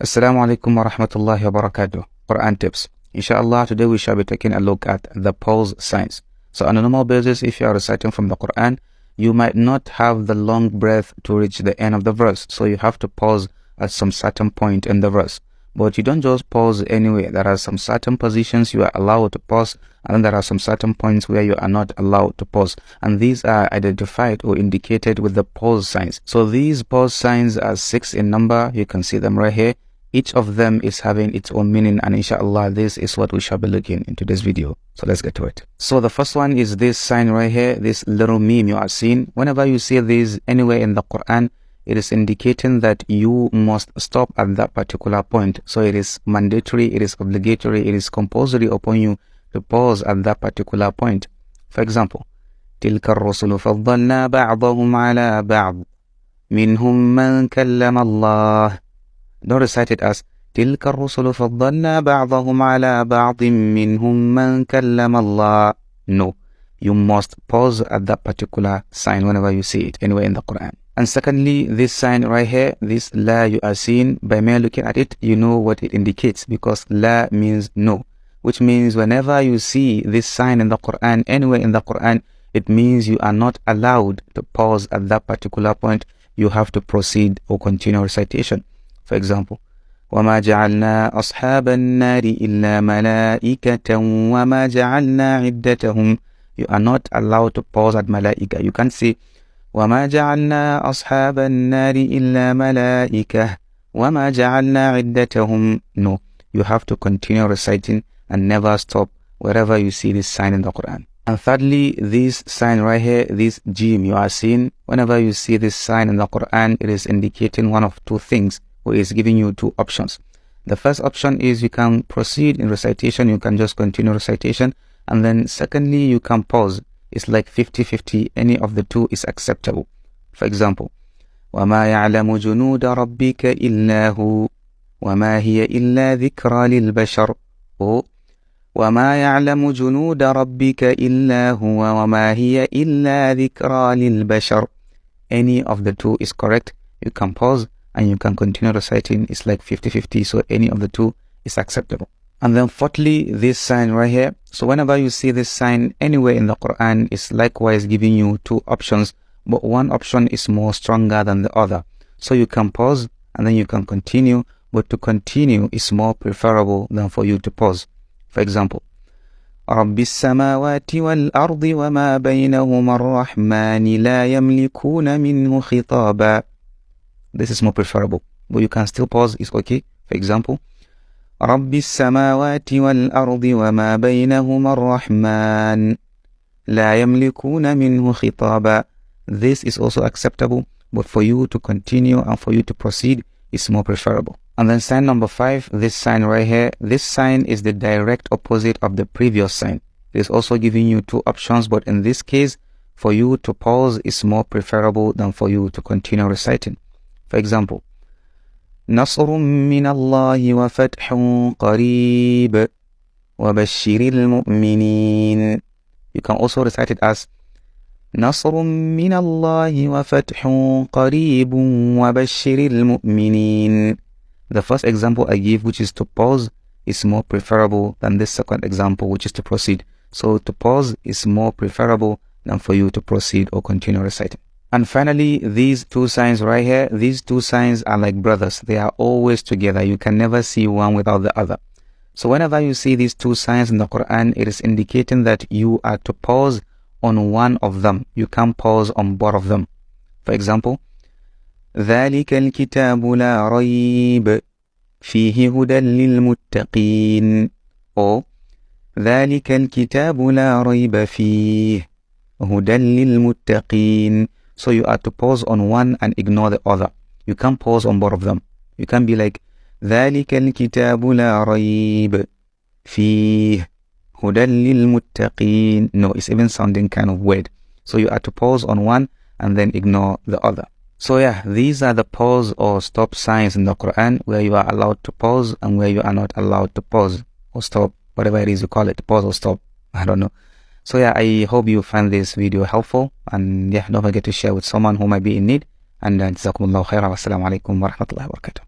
Assalamu alaikum wa rahmatullahi wa barakatuh. Qur'an tips. Inshallah, today we shall be taking a look at the pause signs. So on a normal basis, if you are reciting from the Qur'an, you might not have the long breath to reach the end of the verse. So you have to pause at some certain point in the verse. But you don't just pause anyway. There are some certain positions you are allowed to pause, and there are some certain points where you are not allowed to pause. And these are identified or indicated with the pause signs. So these pause signs are 6 in number. You can see them right here. Each of them is having its own meaning, and inshallah this is what we shall be looking into this video. So let's get to it. So the first one is this sign right here, this little meme you are seeing. Whenever you see this anywhere in the Quran, it is indicating that you must stop at that particular point. So it is mandatory, it is obligatory, it is compulsory upon you to pause at that particular point. For example, تِلْكَ الرُّسُلُ فَضَّلْنَا بَعْضَهُمْ عَلَى بَعْضٍ مِنْهُمْ مَنْ كَلَّمَ اللَّهُ. Don't recite it as تِلْكَ الرُّسُلُ فَضَّلْنَا بَعْضَهُمْ عَلَى بَعْضٍ مِنْهُمْ مَنْ كَلَّمَ اللَّهُ. No, you must pause at that particular sign whenever you see it anywhere in the Quran. And secondly, this sign right here, this la you are seeing, by mere looking at it, you know what it indicates, because la means no, which means whenever you see this sign in the Quran, anywhere in the Quran, it means you are not allowed to pause at that particular point. You have to proceed or continue recitation. For example, وَمَا جَعَلْنَا أَصْحَابَ النَّارِ إِلَّا مَلَائِكَةً وَمَا جَعَلْنَا عِدَّتَهُمْ. You are not allowed to pause at malaika. You can't say وَمَا جَعَلْنَا أَصْحَابَ النَّارِ إِلَّا مَلَائِكَةً وَمَا جَعَلْنَا عِدَّتَهُمْ. No, you have to continue reciting and never stop wherever you see this sign in the Quran. And thirdly, this sign right here, this jim you are seeing, whenever you see this sign in the Quran, it is indicating one of two things, or is giving you two options. The first option is you can proceed in recitation, you can just continue recitation, and then secondly, you can pause. It's like 50-50, any of the two is acceptable. For example, وَمَا يَعْلَمُ جُنُودَ رَبِّكَ إِلَّا هُ وَمَا هِيَ إِلَّا ذِكْرَى لِلْبَشَرِ. Or وَمَا يَعْلَمُ جُنُودَ رَبِّكَ إِلَّا هُوَ وَمَا هِيَ إِلَّا ذِكْرَى لِلْبَشَرِ. Any of the two is correct. You can pause and you can continue reciting. It's like 50-50, so any of the two is acceptable. And then fourthly, this sign right here. So whenever you see this sign anywhere in the Quran, it's likewise giving you two options, but one option is more stronger than the other. So you can pause and then you can continue, but to continue is more preferable than for you to pause. For example, رَبِّ السَّمَاوَاتِ وَالْأَرْضِ وَمَا بَيْنَهُمَا الرَّحْمَنِ لَا يَمْلِكُونَ مِنْهُ خِطَابًا. This is more preferable, but you can still pause, it's okay. For example, رَبِّ السَّمَاوَاتِ وَالْأَرْضِ وَمَا بَيْنَهُمَا الرَّحْمَنِ لَا يَمْلِكُونَ مِنْهُ خِطَابًا. This is also acceptable, but for you to continue and for you to proceed is more preferable. And then sign number 5, this sign right here, this sign is the direct opposite of the previous sign. It is also giving you two options, but in this case, for you to pause is more preferable than for you to continue reciting. For example, نصر من الله وفتح قريب وبشر المؤمنين. You can also recite it as نصر من الله وفتح قريب وبشر المؤمنين. The first example I give, which is to pause, is more preferable than this second example, which is to proceed. So to pause is more preferable than for you to proceed or continue reciting. And finally, these two signs right here, these two signs are like brothers. They are always together. You can never see one without the other. So whenever you see these two signs in the Quran, it is indicating that you are to pause on one of them. You can't pause on both of them. For example, ذَلِكَ الْكِتَابُ لَا رَيْبَ فِيهِ هُدًى لِلْمُتَّقِينَ. Or ذَلِكَ الْكِتَابُ لَا رَيْبَ فِيهِ هُدًى لِلْمُتَّقِينَ. So you are to pause on one and ignore the other. You can't pause on both of them. You can't be like ذَلِكَ الْكِتَابُ لَا رَيْبَ فِيهِ هُدًى لِلْمُتَّقِينَ. No, it's even sounding kind of weird. So you are to pause on one and then ignore the other. So yeah, these are the pause or stop signs in the Quran, where you are allowed to pause and where you are not allowed to pause or stop, whatever it is you call it, pause or stop. I don't know. So yeah, I hope you find this video helpful, and yeah, don't forget to share with someone who might be in need. And jazakumullahu khairan. Wassalamu alaikum wa rahmatullahi wa barakatuh.